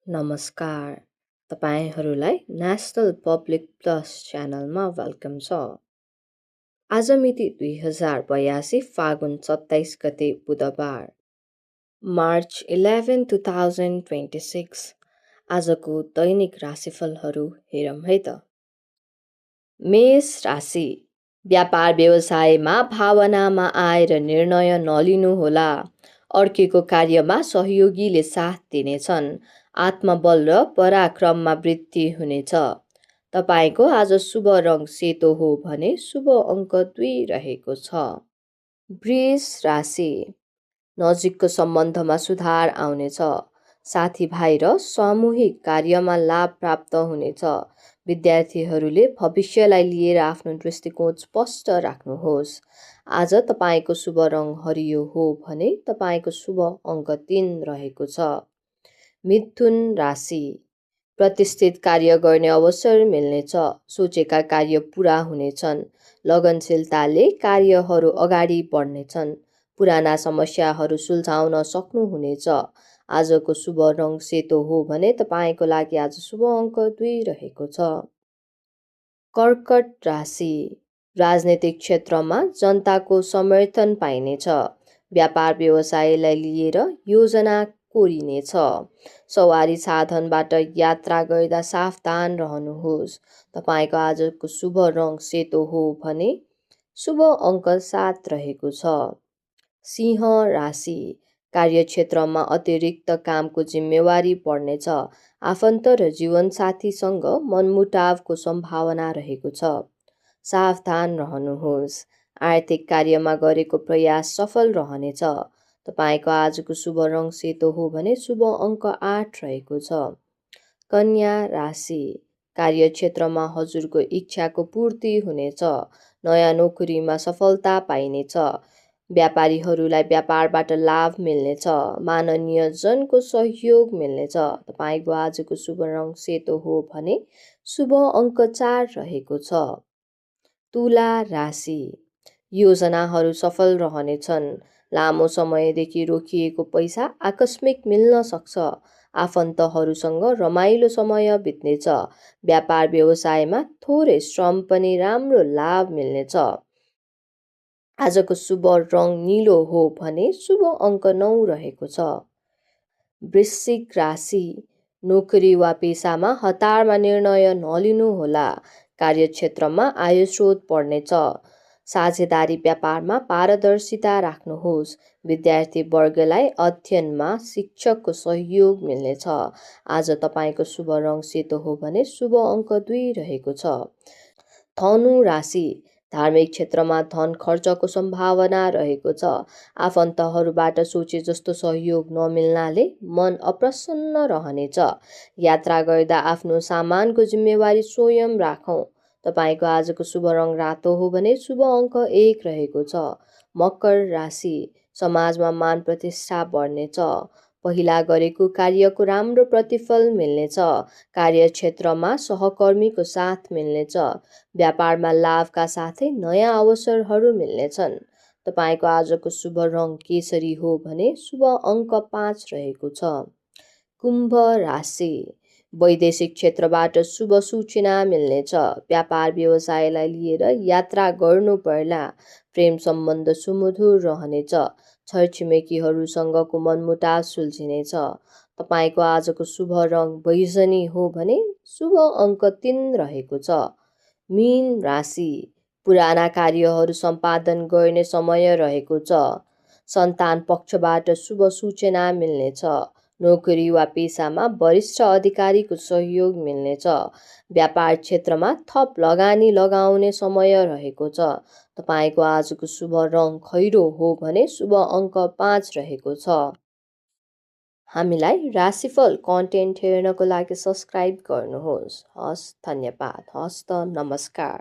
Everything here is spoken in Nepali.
नमस्कार। तपाईँहरूलाई नेसनल पब्लिक प्लस च्यानलमा वेलकम छ। आज मिति 2082 फागुन 27 गते बुधबार, मार्च 11, 2026। आजको दैनिक राशिफलहरू हेरौँ है त। मेष राशि, व्यापार व्यवसायमा भावनामा आएर निर्णय नलिनुहोला। अर्केको कार्यमा सहयोगीले साथ दिनेछन्। आत्मबल र पराक्रममा वृद्धि हुनेछ। तपाईँको आज शुभ रङ सेतो हो भने शुभ अङ्क 2 रहेको छ। वृष राशि, नजिकको सम्बन्धमा सुधार आउनेछ। साथीभाइ र सामूहिक कार्यमा लाभ प्राप्त हुनेछ। विद्यार्थीहरूले भविष्यलाई लिएर आफ्नो दृष्टिकोण स्पष्ट राख्नुहोस्। आज तपाईँको शुभ रङ हरियो हो भने तपाईँको शुभ अङ्क 3 रहेको छ। मिथुन राशि, प्रतिष्ठित कार्य गर्ने अवसर मिल्नेछ। सोचेका कार्य पुरा हुनेछन्। लगनशीलताले कार्यहरू अगाडि बढ्नेछन्। पुराना समस्याहरू सुल्झाउन सक्नुहुनेछ। आजको शुभ रङ सेतो हो भने तपाईँको लागि आज शुभ अङ्क 2 रहेको छ। कर्कट राशि, राजनीतिक क्षेत्रमा जनताको समर्थन पाइनेछ। व्यापार व्यवसायलाई लिएर योजना कोरिनेछ। सवारी साधनबाट यात्रा गर्दा सावधान रहनुहोस्। तपाईँको आजको शुभ रङ सेतो हो भने शुभ अङ्क 7 रहेको छ। सिंह राशि, कार्यक्षेत्रमा अतिरिक्त कामको जिम्मेवारी पर्नेछ। आफन्त र जीवनसाथीसँग मनमुटावको सम्भावना रहेको छ। सावधान रहनुहोस्। आर्थिक कार्यमा गरेको प्रयास सफल रहनेछ। तपाईँको आजको शुभ रङ सेतो हो भने शुभ अङ्क 8 रहेको छ। कन्या राशि, कार्यक्षेत्रमा हजुरको इच्छाको पूर्ति हुनेछ। नयाँ नोकरीमा सफलता पाइनेछ। व्यापारीहरूलाई व्यापारबाट लाभ मिल्नेछ। माननीय जनको सहयोग मिल्नेछ। तपाईँको आजको शुभ रङ सेतो हो भने शुभ अङ्क 4 रहेको छ। तुला राशि, योजनाहरू सफल रहनेछन्। लामो समयदेखि रोकिएको पैसा आकस्मिक मिल्न सक्छ। आफन्तहरूसँग रमाइलो समय बित्नेछ। व्यापार व्यवसायमा थोरै श्रम पनि राम्रो लाभ मिल्नेछ। आजको शुभ रङ नीलो हो भने शुभ अङ्क 9 रहेको छ। वृश्चिक राशि, नोकरी वा पेसामा हतारमा निर्णय नलिनुहोला। कार्यक्षेत्रमा आय स्रोत बढ्नेछ। साझेदारी व्यापारमा पारदर्शिता राख्नुहोस्। विद्यार्थी वर्गलाई अध्ययनमा शिक्षकको सहयोग मिल्नेछ। आज तपाईँको शुभ रङ सेतो हो भने शुभ अङ्क 2 रहेको छ। धनु राशि, धार्मिक क्षेत्रमा धन खर्चको सम्भावना रहेको छ। आफन्तहरूबाट सोचे जस्तो सहयोग नमिल्नाले मन अप्रसन्न रहनेछ। यात्रा गर्दा आफ्नो सामानको जिम्मेवारी स्वयं राखौँ। तपाईँको आजको शुभ रङ रातो हो भने शुभ अङ्क 1 रहेको छ। मकर राशि, समाजमा मान प्रतिष्ठा बढ्नेछ। पहिला गरेको कार्यको राम्रो प्रतिफल मिल्नेछ। कार्यक्षेत्रमा सहकर्मीको साथ मिल्नेछ। व्यापारमा लाभका साथै नयाँ अवसरहरू मिल्नेछन्। तपाईँको आजको शुभ रङ केसरी हो भने शुभ अङ्क 5 रहेको छ। कुम्भ राशि, वैदेशिक क्षेत्रबाट शुभ सूचना मिल्नेछ। व्यापार व्यवसायलाई लिएर यात्रा गर्नु पर्ला। प्रेम सम्बन्ध सुमधुर रहनेछ। छरछिमेकीहरूसँगको मनमुटाव सुल्झिनेछ। तपाईँको आजको शुभ रङ बैजनी हो भने शुभ अङ्क 3 रहेको छ। मीन राशि, पुराना कार्यहरू सम्पादन गर्ने समय रहेको छ। सन्तान पक्षबाट शुभ सूचना मिल्नेछ। नोकरी वा पेसामा वरिष्ठ अधिकारीको सहयोग मिल्नेछ। व्यापार क्षेत्रमा थप लगानी लगाउने समय रहेको छ। तपाईँको आजको शुभ रङ खैरो हो भने शुभ अङ्क 5 रहेको छ। हामीलाई राशिफल कन्टेन्ट हेर्नको लागि सब्सक्राइब गर्नुहोस्। हस्, धन्यवाद। हस् त, नमस्कार।